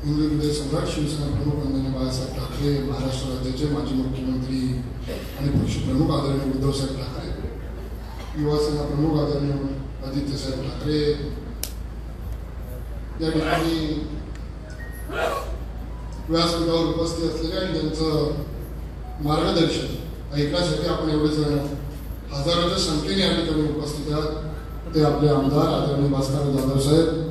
हिंदू हृदय सम्राट शिवसेना प्रमुख आदरणीय बाळासाहेब ठाकरे, महाराष्ट्र राज्याचे माजी मुख्यमंत्री आणि पक्षप्रमुख आदरणीय उद्धवसाहेब ठाकरे, युवासेना प्रमुख आदरणीय आदित्यसाहेब ठाकरे, या ठिकाणी व्यासपीठावर उपस्थित असलेले आणि त्यांचं मार्गदर्शन ऐकण्यासाठी आपण एवढे जण हजारोच्या संख्येने या ठिकाणी उपस्थित आहात ते आपले आमदार आदरणीय भास्कर जाधव साहेब,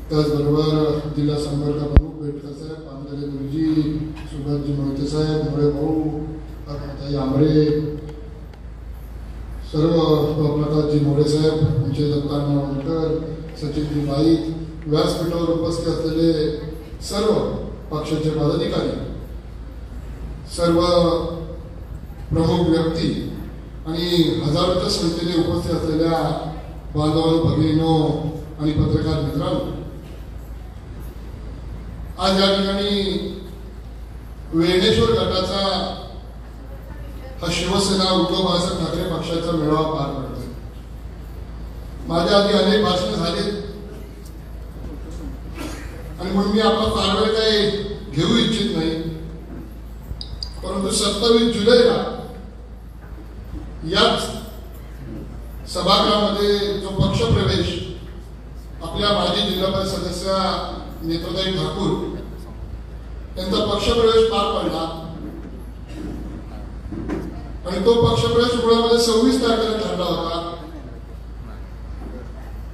त्याचबरोबर जिल्हा संपर्क प्रमुख बेटकर साहेब, पांढरे गुरुजी, सुभाषजी मोहिते साहेब, मुळे भाऊ, अरुणाताई आंबरे, सर्व प्रकाशजी मोरे साहेब, आमचे दत्तांना वणकर, सचिनजी नाईक, व्यासपीठावर उपस्थित असलेले सर्व पक्षाचे पदाधिकारी, सर्व प्रमुख व्यक्ती आणि हजारोच्या संख्येने उपस्थित असलेल्या बांधवांनो, भगिनींनो आणि पत्रकार मित्रांनो, आज या ठिकाणी वेणेश्वर गटाचा हा शिवसेना उद्धव बाळासाहेब ठाकरे पक्षाचा मेळावा पार पडतोय. माझ्या आधी अनेक भाषणे झाली आणि म्हणून मी आपला फार वेळ काही घेऊ इच्छित नाही, परंतु 27 जुलैला याच सभागृहामध्ये जो पक्षप्रवेश आपल्या माजी जिल्हा परिषद सदस्या नेत्रताई ठाकूर यांचा पक्षप्रवेश पार पडला आणि तो पक्षप्रवेश मुळामध्ये 26 तारखेला ठरला होता,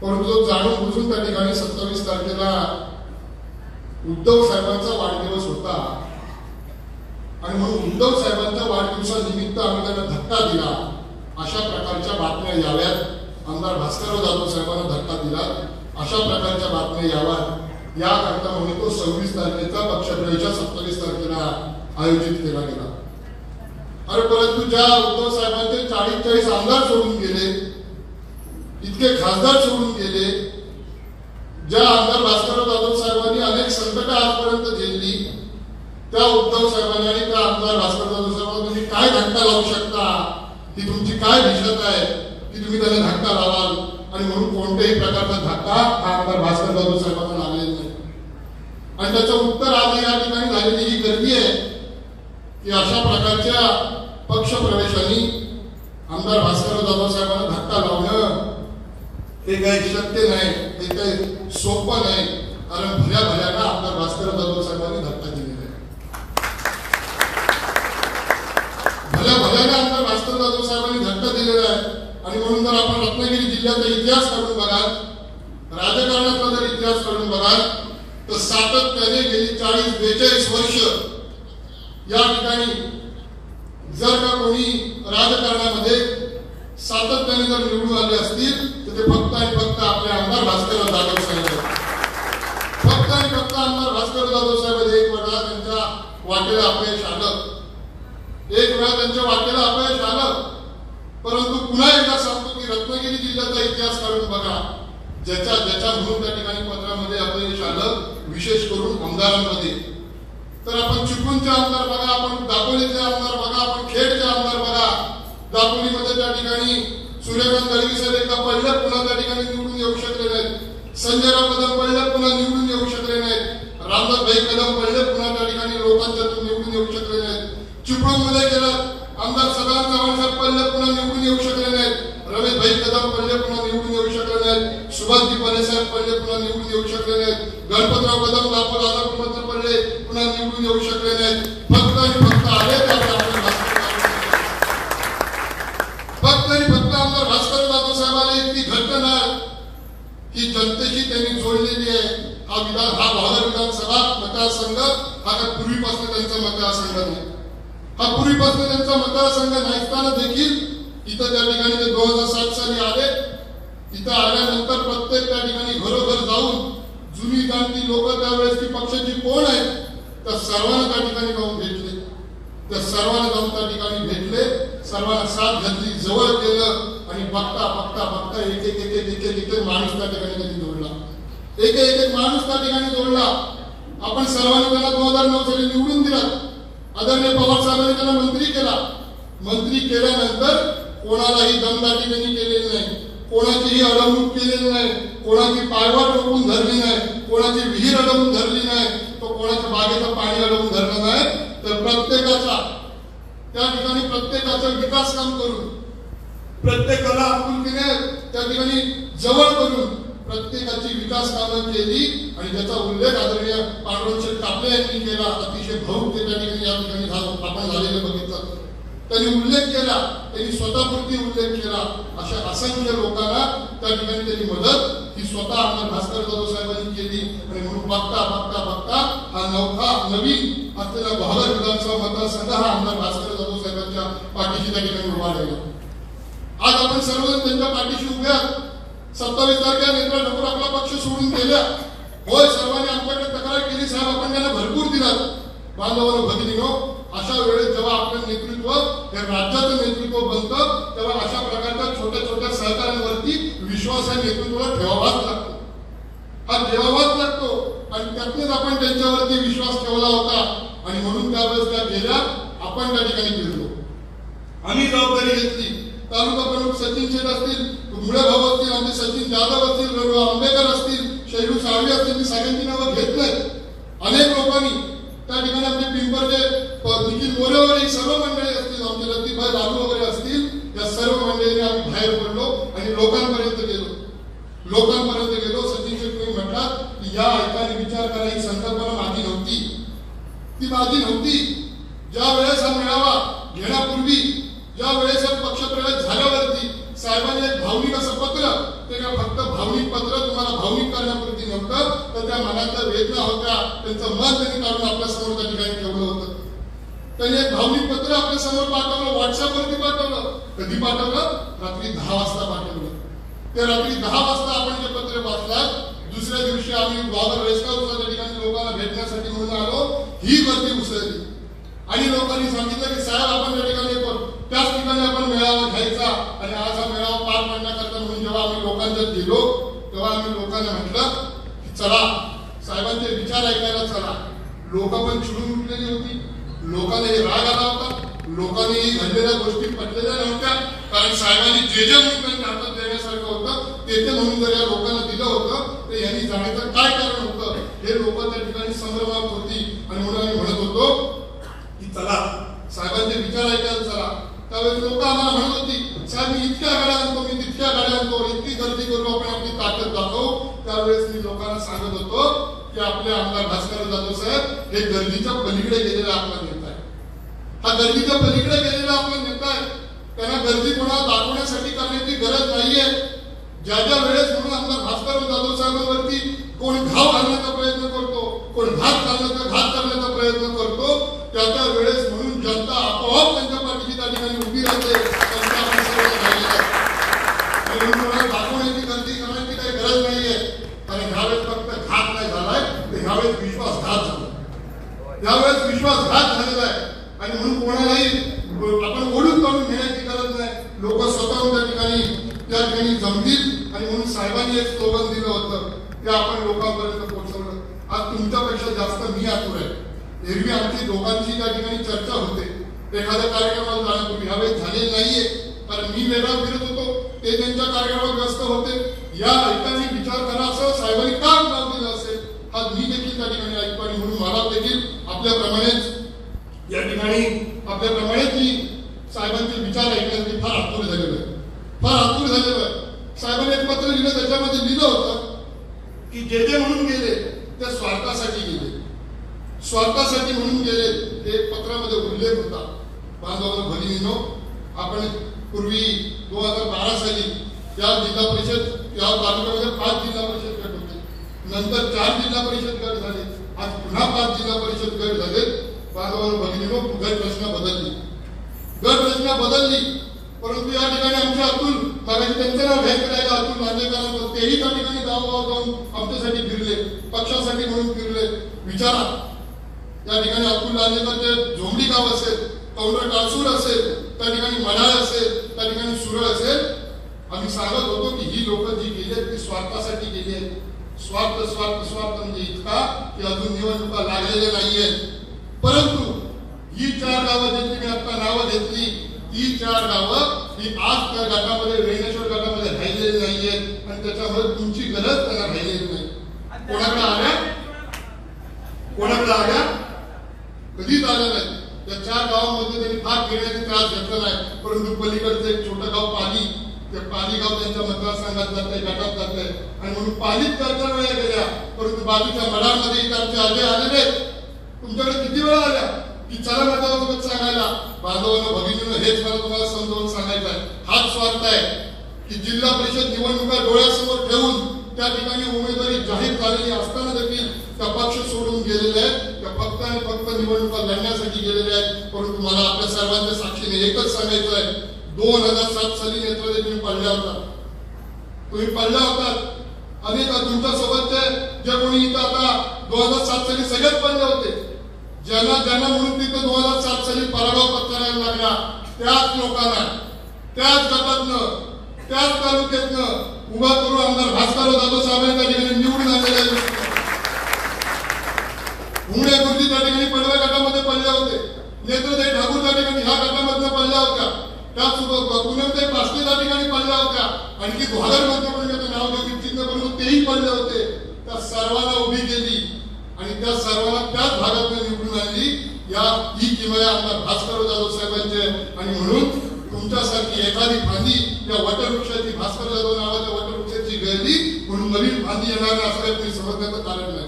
परंतु तो जाणून बुजून त्या ठिकाणी 27 तारखेला उद्धव साहेबांचा वाढदिवस होता आणि म्हणून उद्धव साहेबांच्या वाढदिवसानिमित्त आम्ही त्यांना धक्का दिला, अशा प्रकारच्या बातम्या याव्यात, आमदार भास्करराव जाधव साहेबांना धक्का दिला, अशा प्रकारच्या बातम्या याव्यात याकरता म्हणून तो 26 तारखेचा पक्षप्रवेश 27 तारखेला आयोजित केला गेला. अरे परंतु ज्या उद्धव साहेबांचे 40-40 आमदार सोडून गेले, इतके खासदार सोडून गेले, ज्या आमदार भास्करराव जाधव साहेबांनी अनेक संकट आजपर्यंत झेलली, त्या उद्धव साहेबांनी आणि त्या आमदार भास्करराव जाधव साहेबांनी काय धक्का लावू शकता, ही तुमची काय भिषत आहे की तुम्ही त्यांना धक्का लावाल, आणि म्हणून कोणत्याही प्रकारचा धक्का हा आमदार भास्करराव जाधव साहेबांना लागलेला नाही. आणि त्याचं उत्तर आज या ठिकाणी झालेली ही गर्दी आहे की अशा प्रकारच्या पक्षप्रवेशांनी आमदार भास्करराव जाधव साहेबांना धक्का लावणं हे काही शक्य नाही, हे काही सोपं नाही, कारण भल्याना आमदार भास्करराव जाधव साहेबांनी धक्का दिलेला आहे. भल्याना आमदार भास्करराव जाधव साहेबांनी धक्का दिलेला आहे. आणि म्हणून जर आपण रत्नागिरी जिल्ह्याचा इतिहास काढून बघाल, राजकारणाचा जर इतिहास काढून बघाल, तर सातत्याने गेली 40-42 वर्ष या ठिकाणी जर का कोणी राजकारणामध्ये सातत्याने जर निवडून आले असतील तर ते फक्त आणि फक्त आपले आमदार भास्करराव जाधव साहेब, फक्त आणि फक्त आमदार भास्करराव जाधव साहेब. एक वेळा त्यांच्या वाटेला अपयश आलं, एक वेळा त्यांच्या वाटेला अपयश आलं, परंतु पुन्हा एकदा सांगतो की रत्नागिरी जिल्ह्याचा इतिहास काढून बघा, ज्याच्या म्हणून त्या ठिकाणी पत्रामध्ये अपयश आलं, विशेष करून आमदारांमध्ये, तर आपण चिपळूणचे आमदार बघा, आपण दापोलीचे आमदार बघा, आपण खेडचे आमदार बघा. दापोलीमध्ये त्या ठिकाणी सूर्यकांत दळवी साहेब एकदा पडले, पुन्हा त्या ठिकाणी निवडून येऊ शकले नाहीत. संजयराव कदम पडले, पुन्हा निवडून येऊ शकले नाहीत. रामदासभाई कदम पडले, पुन्हा त्या ठिकाणी लोकांच्यातून निवडून येऊ शकले नाहीत. चिपळूणमध्ये गेलं आमदार सदानंद चव्हाण साहेब पडले, पुन्हा निवडून येऊ शकले नाहीत. रमेशभाई कदम पडले, पुन्हा निवडून येऊ शकले नाहीत. सुभाषजी पले साहेब पडले, पुन्हा निवडून येऊ शकले नाहीत. गणपतराव कदम दादापूरमध्ये पडले, पुन्हा निवडून येऊ शकले नाहीत. फक्त आणि फक्त आले फक्त आणि फक्त आमदार भास्करराव जाधव साहेबांना इतकी घटना ही जनतेशी त्यांनी जोडलेली आहे. हा भावना विधानसभा मतदारसंघ हा काय पूर्वीपासून त्यांचा मतदारसंघ नाही, हा पूर्वीपासून त्यांचा मतदारसंघ नसताना देखील इथं त्या ठिकाणी ते 2007 साली आले. इथं आल्यानंतर प्रत्येक त्या ठिकाणी घरोघर जाऊन जुनी जाणती लोक त्यावेळेस की पक्षाची कोण आहे त्या सर्वांना त्या ठिकाणी जाऊन भेटले, त्या सर्वांना जाऊन त्या ठिकाणी भेटले, सर्वांना साथ घातली, जवळ केलं आणि बघता बघता बघता एक माणूस त्या ठिकाणी त्यांनी जोडला, एक माणूस त्या ठिकाणी जोडला. आपण सर्वांनी त्याला 2009 साली निवडून दिला. आदरणीय पवार साहेबांनी त्याला मंत्री केला. मंत्री केल्यानंतर कोणालाही दमदाटी त्यांनी केलेली नाही, कोणाचीही अडवणूक केलेली नाही, कोणाची पायवाट रोखून धरली नाही, कोणाची विहीर अडवून धरली नाही, तो कोणाच्या बागेचं पाणी अडवून धरलं नाही, तर प्रत्येकाचा त्या ठिकाणी प्रत्येकाचं विकास काम करून, प्रत्येकाला आपुलकीने त्या ठिकाणी जवळ करून प्रत्येकाची विकास कामं केली आणि त्याचा उल्लेख आदरणीय पांडुरंग शेठ कापले यांनी केला. अतिशय भावुक त्या ठिकाणी या ठिकाणी आपण झालेलं बघितलं. त्यांनी उल्लेख केला, त्यांनी स्वतःपुरती उल्लेख केला. अशा असंख्य लोकांना त्या ठिकाणी त्यांनी मदत ही स्वतः आमदार भास्कर जाधव साहेबांनी केली. आणि म्हणून बघता बघता बघता हा नवीन असलेला बहादर विधानसभा मतदारसंघ हा आमदार भास्कर जाधव साहेबांच्या पाठीशी त्या ठिकाणी उभा राहिला. आज आपण सर्वजण त्यांच्या पाठीशी उभे आहात. 27 तारखेला नेत्रा ठाकूर आपला पक्ष सोडून गेल्या. होय, सर्वांनी आमच्याकडे तक्रार केली, साहेब आपण त्यांना भरपूर दिलात. बांधवांनो भगिनीनो, अशा वेळेस जेव्हा आपलं नेतृत्व हे राज्याचं नेतृत्व बनतं, तेव्हा अशा प्रकारच्या छोट्या छोट्या सहकार्यांवरती विश्वास हा नेतृत्वाला ठेवावाच लागतो. हा ठेवावाच लागतो आणि त्यातूनच आपण त्यांच्यावरती विश्वास ठेवला होता. आणि म्हणून त्यावेळेस त्या गेल्या आपण त्या ठिकाणी गेलो, आम्ही जबाबदारी घेतली. तालुका प्रमुख सचिन शेठ असतील, मुळे भाऊ असतील, आमचे सचिन जाधव असतील, रघु आंबेकर असतील, शैलू साळवी असतील, मी सगळ्यांची नावं घेत नाही. अनेक लोकांनी त्या ठिकाणी आमचे पिंपरचे निखिल मोरेवर ही सर्व मंडळी असतील, आमचे लतीफभाई लालू वगैरे असतील, या सर्व मंडळींनी आम्ही बाहेर पडलो आणि लोकांपर्यंत गेलो. सचिन शेठ तुम्ही म्हटलात की या ऐकाने विचार करा, ही संकल्पना माझी नव्हती, ती माझी नव्हती. ज्या वेळेस हा मेळावा घेण्यापूर्वी, ज्या वेळेस पक्षप्रवेश झाल्यावरती साहेबांनी एक भावनिक असं पत्र, ते का फक्त भावनिक पत्र तुम्हाला भावनिक करण्यापुरती नव्हतं, तर त्या मनातल्या वेदना होत्या, त्यांचं मन त्यांनी काढून आपल्या समोर त्या ठिकाणी ठेवलं होतं. त्यांनी एक भावनिक पत्र आपल्या समोर पाठवलं, व्हॉट्सअपवरती पाठवलं. कधी पाठवलं? रात्री 10 वाजता पाठवलं. ते रात्री 10 वाजता आपण जे पत्र वाचलात, दुसऱ्या दिवशी आम्ही बाबर रेस्ट हाऊसच्या ठिकाणी लोकांना भेटण्यासाठी म्हणून आलो. ही गर्दी उसळली आणि लोकांनी सांगितलं की साहेब आपण त्या ठिकाणी येतो, त्याच ठिकाणी आपण मेळावा घ्यायचा. आणि आज हा मेळावा पार पाडण्याकरता म्हणून जेव्हा आम्ही लोकांच्यात गेलो, तेव्हा आम्ही लोकांना म्हटलं की चला साहेबांचे विचार ऐकायला चला. लोक पण चिडून उठलेली होती, लोकांना राग आला होता, लोकांनी घडलेल्या गोष्टी पटलेल्या नव्हत्या. कारण साहेबांनी जे म्हणून त्यांच्या हातात देण्यासारखं होतं ते म्हणून जर या लोकांना दिलं होतं, तर यांनी जाण्याचं काय कारण होतं हे लोक त्या ठिकाणी संभ्रमात होती. आणि म्हणून आम्ही म्हणत होतो की चला साहेबांचे विचार ऐकायला चला. त्यावेळेस लोक आम्हाला म्हणत होती साहेब मी इतक्या गाड्या आणतो, मी तितक्या गाड्या आणतो, इतकी गर्दी करू, आपण आपली ताकद दाखवू. त्यावेळेस मी लोकांना सांगत होतो की आपले आमदार भास्कर जाधव साहेब हे गर्दीच्या पलीकडे गेलेला आपला नेता आहे. हा गर्दीच्या पलीकडे गेलेला आपला नेता आहे. त्यांना गर्दी कोणाला दाखवण्यासाठी करण्याची गरज नाहीये. ज्या ज्या वेळेस म्हणून आमदार भास्कर जाधव साहेबांवरती कोण घाव घालण्याचा प्रयत्न करतो, कोण घात करण्याचा प्रयत्न करतो, त्या वेळेस म्हणून जनता आपोआप त्यांच्या पाठीशी त्या ठिकाणी उभी राहते. दाखवण्याची गर्दी करण्याची काही गरज नाहीये. कारण ह्यावेळेस फक्त घात नाही झालाय, तर ह्यावेळेस विश्वासघात झाला. यावेळेस विश्वासघात झालेला आहे. आणि म्हणून कोणालाही आपण ओढून काढून घेण्याची गरज नाही. लोक स्वतःहून त्या ठिकाणी जमतील. आणि म्हणून साहेबांनी एक स्लोगन दिलं होतं ते आपण लोकांपर्यंत पोहोचवलं. आज तुमच्यापेक्षा जास्त मी आतुर आहे. एरवी आमची दोघांची त्या ठिकाणी चर्चा होते, एखाद्या कार्यक्रमाला जाण्यापूर्वी. ह्यावेळेस झालेली नाहीये, कारण मी वेगळा फिरत होतो, ते त्यांच्या कार्यक्रमात व्यस्त होते. या ऐकाने विचार करा असं साहेबांनी का नाव दिलं असेल हा मी देखील त्या ठिकाणी ऐकतो. आणि म्हणून मला देखील आपल्याप्रमाणेच या ठिकाणी मी साहेबांचे विचार ऐकण्यासाठी फार आतुर झालेलो आहे. साहेबांनी एक पत्र लिहिलं, त्याच्यामध्ये लिहिलं होतं की जे म्हणून गेले ते स्वार्थासाठी गेले, स्वार्थासाठी म्हणून गेले. ते पत्रामध्ये उल्लेख होता. बांधवांनो भगिनींनो, आपण पूर्वी 2012 साली या जिल्हा परिषद या तालुक्यामध्ये 5 जिल्हा परिषद गट होते. नंतर 4 जिल्हा परिषद गट झाले. आज पुन्हा 5 जिल्हा परिषद गट झाले. बांधवांनो भगिनींनो, गट रचना बदलली. परंतु या ठिकाणी आमचे अतुल, मागाशी त्यांचं नाव घ्यायचं राहिलं, अतुल लांजेकरांचं, तेही त्या ठिकाणी गावोगाव जाऊन आमच्यासाठी फिरले, पक्षासाठी म्हणून फिरले. विचारा, या ठिकाणी अतुल लांजेकरचे झोंबडी गाव असेल, कौंडर काळसूर असेल, त्या ठिकाणी मडाळ असेल, त्या ठिकाणी सुरळ असेल. आम्ही सांगत होतो की ही लोक जी गेली आहेत ती स्वार्थासाठी गेली आहेत. स्वार्थ स्वार्थ स्वार्थ म्हणजे इतका की अजून निवडणुका लागलेल्या नाहीयेत. परंतु ही 4 गावं ज्यांची मी आता नावं घेतली, ती 4 गावं ही आज त्या गटामध्ये, वेणेश्वर गटामध्ये राहिलेली नाहीयेत. आणि त्याच्यामुळे तुमची गरज त्यांना राहिलेली नाही. कोणाकडे आल्या कोणाकडे आल्या कधीच आल्या नाही. त्या 4 गावांमध्ये त्यांनी भाग घेण्याचा त्रास घेतला नाही. परंतु पलीकडचं एक छोटं गाव पाली, ते पाली गाव त्यांच्या मतदारसंघात जात आहे, गटात जात आहे आणि म्हणून पालीत 4 वेळा गेल्या. परंतु बाजूच्या मडामध्ये आमचे अजय आलेले तुमच्याकडे किती वेळा आल्या की चला माझ्यासोबत सांगायला. बांधवांना भगिनीनं हेच मला तुम्हाला समजावून सांगायचं आहे. हाच स्वार्थ आहे की जिल्हा परिषद निवडणुका डोळ्यासमोर ठेवून त्या ठिकाणी उमेदवारी जाहीर झालेली असताना देखील त्या पक्ष सोडून गेलेले आहेत. त्या फक्त आणि फक्त निवडणुका लढण्यासाठी गेलेले आहेत. परंतु मला आपल्या सर्वांच्या साक्षीने एकच सांगायचं आहे, 2007 साली नेत्र तुम्ही पडल्या होता, तुम्ही पडल्या होतात. अनेक तुमच्या सोबतचे जे कोणी इथं आता 2007 साली सगळ्यात पडले होते, ज्यांना ज्यांना म्हणून तिथं 2007 साली पराभव पत्करायला लागला, त्याच लोकांना त्याच गटातनं त्याच तालुक्यातनं उभा करून आमदार भास्करराव जाधव साहेबांनी त्या ठिकाणी निवडून आलेले आहेत. उमरे गुरुजी त्या ठिकाणी पडव्या गटामध्ये पडले होते, नेत्रदेव ठाकूर त्या ठिकाणी ह्या गटामधनं पडल्या होत्या, त्याच पुण्यामध्ये पासले त्या ठिकाणी पडल्या होत्या, आणखी ग्वाल्हेर मध्ये पण नाव घेऊ इच्छित नाही परंतु तेही पडले होते. त्या सर्वांना उभी केली आणि त्या सर्वांना त्याच भागातून निवडून आणली. ही किमया आमदार भास्करराव जाधव साहेबांचे. आणि म्हणून तुमच्यासारखी एखादी फांदी या वटवृक्षाची, भास्करराव जाधव नावाच्या वटवृक्षाची गळली म्हणून नवीन फांदी येणार नाही असं कोणी समजण्याचं कारण नाही.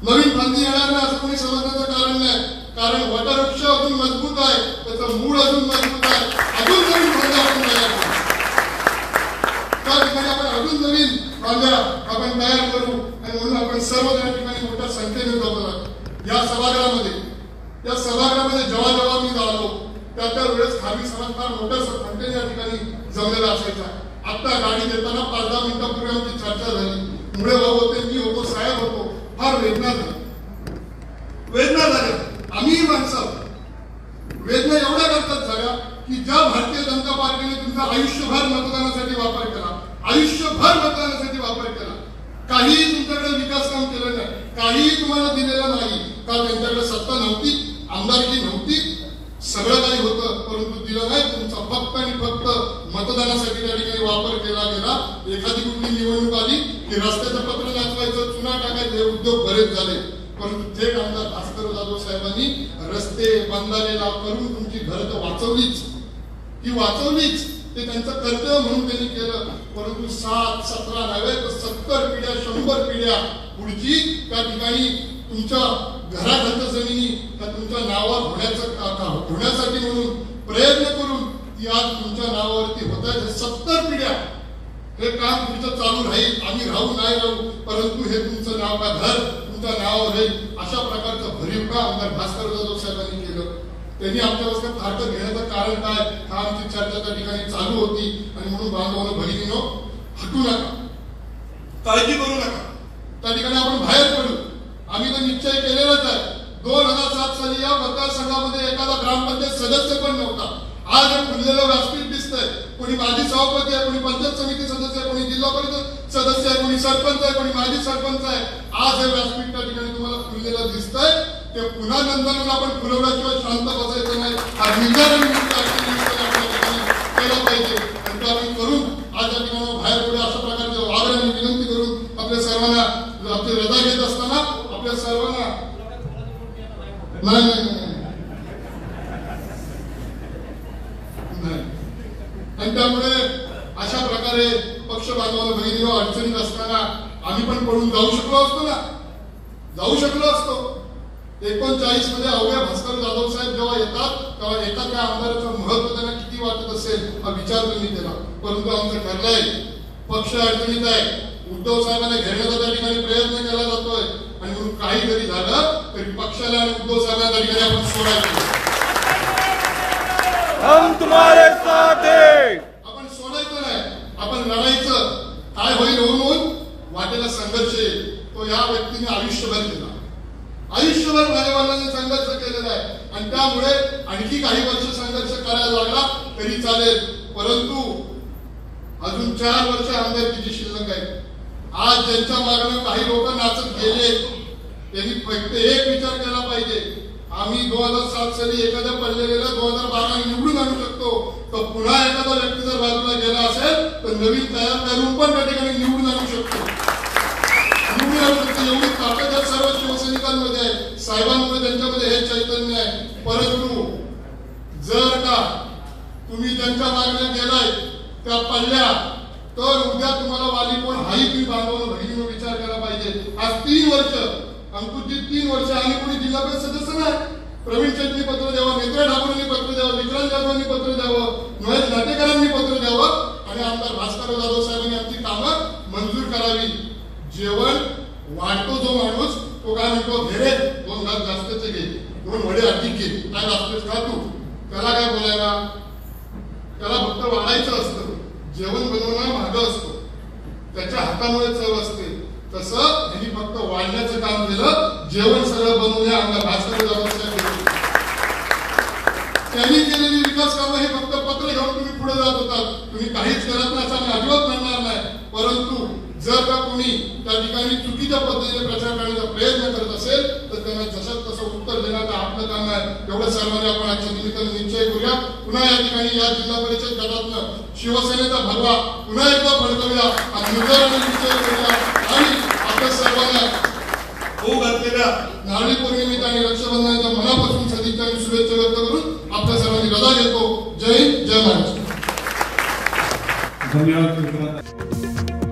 नवीन फांदी येणार नाही असं कोणी समजण्याचं कारण नाही. कारण वटवृक्ष अजून मजबूत आहे, त्याचं मूळ अजून मजबूत आहे. अजून नवीन फांद्या आपण तयार करू, त्या ठिकाणी आपण अजून नवीन फांद्या आपण तयार करू. आणि म्हणून आपण सर्व त्या ठिकाणी मोठ्या संख्येने जमलो या सभागृहामध्ये. या सभागृहामध्ये जेव्हा जेव्हा मी जातो त्या वेळेस खाली समाज फार मोठ्या संख्येने या ठिकाणी जमलेला असायचा. आता गाडी देताना 5-10 मिनिटांपूर्वी आमची चर्चा झाली. मुळे भाऊ होते, मी होतो, साहेब होतो. फार वेदना झाल्या. आम्ही माणसं वेदना एवढ्या करतात झाल्या की ज्या भारतीय जनता पार्टीने तुमचा आयुष्यभर मतदानासाठी वापर केला, आयुष्यभर मतदानासाठी वापर केला, काहीही तुमच्याकडे विकास काम केलं नाही, काहीही तुम्हाला दिलेलं नाही. का त्यांच्याकडे सत्ता नव्हती, आमदारकी नव्हती, सगळं काही होतं परंतु दिलं नाही. तुमचा फक्त आणि फक्त मतदानासाठी त्या ठिकाणी वापर केला गेला. एखादी कुठली निवडणूक आली की रस्त्याचं पत्र नाचवायचं, चुना टाकायचे, उद्योग बरेच झाले. परंतु थेट आमदार भास्करराव जाधव साहेबांनी रस्ते बंधारेला करून तुमची घरं तर वाचवलीच, ती वाचवलीच. ते त्यांचं कर्तव्य म्हणून त्यांनी केलं. परंतु 7-17 नव्हे तर 70 पिढ्या, 100 पिढ्या पुढची त्या ठिकाणी तुमच्या घराखालच्या जमिनी त्या तुमच्या नावावर होण्यासाठी म्हणून प्रयत्न करून ती आज तुमच्या नावावरती होत आहे. 70 पिढ्या हे काम तुमचं चालू राहील. आम्ही राहू नाही राहू परंतु हे तुमचं नाव का घर तुमच्या नावावर राहील. अशा प्रकारचं भरीव काम आमदार भास्करराव जाधव साहेबांनी केलं. त्यांनी आमच्यापासून फारकत घेण्याचं कारण काय, हा आमची चर्चा त्या ठिकाणी चालू होती. आणि म्हणून बांधवांनो, भगिनीनो, हटू नका, काळजी करू नका, त्या ठिकाणी आपण बाहेर पडू. आम्ही तर निश्चय केलेलाच आहे. 2007 साली या मतदारसंघामध्ये एखादा ग्रामपंचायत सदस्य पण नव्हता. आज हे खुललेलं व्यासपीठ दिसतंय. कोणी माजी सभापती आहे, कोणी पंचायत समिती सदस्य आहे, कोणी जिल्हा परिषद सदस्य आहे, कोणी सरपंच आहे, कोणी माजी सरपंच आहे. आज हे व्यासपीठ त्या ठिकाणी तुम्हाला खुललेलं दिसतंय. ते पुन्हा नंतर आपण खुलवल्याशिवाय शांत बसायचं नाही. हा निर्धार केला पाहिजे आणि तो आपण करून आज या ठिकाणी बाहेर पडू. अशा प्रकारचे आग्रहाने विनंती करून आपल्या सर्वांना आपली रजा घेत असताना आपल्या सर्वांना नाही आणि त्यामुळे अशा प्रकारे पक्ष बांधवांना बहिणी अडचणीत असताना आम्ही पण पडून जाऊ शकलो असतो. 1939 मध्ये अवघ्या भास्करराव जाधव साहेब जेव्हा येतात तेव्हा एका त्या आमदाराचं महत्व त्यांना किती वाटत असेल हा विचार तुम्ही केला. परंतु आमचं ठरलंय, पक्ष अडचणीत आहे, उद्धव साहेबांना घेण्याचा त्या ठिकाणी प्रयत्न केला जातोय आणि म्हणून काही जरी झालं तरी पक्षाला आणि उद्धव साहेबांना त्या ठिकाणी आपण सोडायचं. हम तुम्हारे साथ हैं. आपण सोडायचं नाही, आपण लढायचं. काय होईल होऊन वाटेला संघर्ष येईल. तो या व्यक्तीने आयुष्यभर केला, आयुष्यभर माझ्या वडिलांनी संघर्ष केलेला आहे आणि त्यामुळे आणखी काही वर्ष संघर्ष करायला लागला तरी चालेल. परंतु अजून 4 वर्ष आमदारकीची शिल्लक आहे. आज ज्यांच्या मागणं काही लोक नाचत गेले त्यांनी फक्त एक विचार केला पाहिजे, आम्ही 2007 साली एखाद्या पडलेल्या 2012 निवडून आणू शकतो, तर पुन्हा एखादा व्यक्ती जर बाजूला गेला असेल तर नवीन तयार करून पण त्या ठिकाणी निवडून आणू शकतो. आणि एवढी ताकद या सर्व शिवसैनिकांमध्ये आहे, साहेबांमुळे त्यांच्यामध्ये हे चैतन्य आहे. परंतु जर का तुम्ही त्यांच्या मागण्या गेलाय त्या पडल्या तर उद्या तुम्हाला वाली कोण हाही तुम्ही बांधवून बहिणीनं विचार केला पाहिजे. आज 3 वर्ष अंकुशजी 3 वर्ष आणि कोणी जिल्हा परिषद सदस्य नाही. प्रवीण शेट्टी पत्र द्यावं, नेत्रा ठाकूरांनी पत्र द्यावं, विक्रांत जाधवांनी पत्र द्यावं, महेश लाटेकरांनी पत्र द्यावं आणि आमदार भास्कर जाधव साहेबांनी आमची कामं मंजूर करावी. जेवण वाटतो जो माणूस तो काय म्हणतो, घेरे 2 घास जास्तचे घे, 2 वडे अधिक घे, काय जास्तच खा तू. त्याला काय बोलायला, त्याला फक्त वाढायचं असतं. जेवण बनवणं महाग असतो, त्याच्या हातामुळे चव असते. तसं यांनी फक्त वाढण्याचं काम केलं, जेवण सगळं बनवूया आमदार भास्कर जाधव साहेब. त्यांनी केलेली विकास कामं हे फक्त पत्र घेऊन तुम्ही पुढे जात होतात. तुम्ही काहीच करत नाही असं आम्ही अजिबात म्हणणार नाही. परंतु जर का कोणी त्या ठिकाणी चुकीच्या पद्धतीने प्रचार करण्याचा प्रयत्न करत असेल तर त्यांना जसं तसं उत्तर देण्याचं आपलं काम आहे. एवढं सर्वांनी आपण आजच्या निमित्ताने निश्चय करूया. पुन्हा या ठिकाणी या जिल्हा परिषद गटातनं शिवसेनेचा भरवा पुन्हा एकदा फडकवूया आणि निर्धाराने निश्चय करूया आणि आपल्या सर्वांना होऊ घातलेल्या नारळी पौर्णिमेच्या आणि रक्षाबंधनाच्या मनापासून सदिच्छा आणि शुभेच्छा व्यक्त करून आपल्या सर्वांनी रजा घेतो. जय हिंद, जय महाराष्ट्र. धन्यवाद.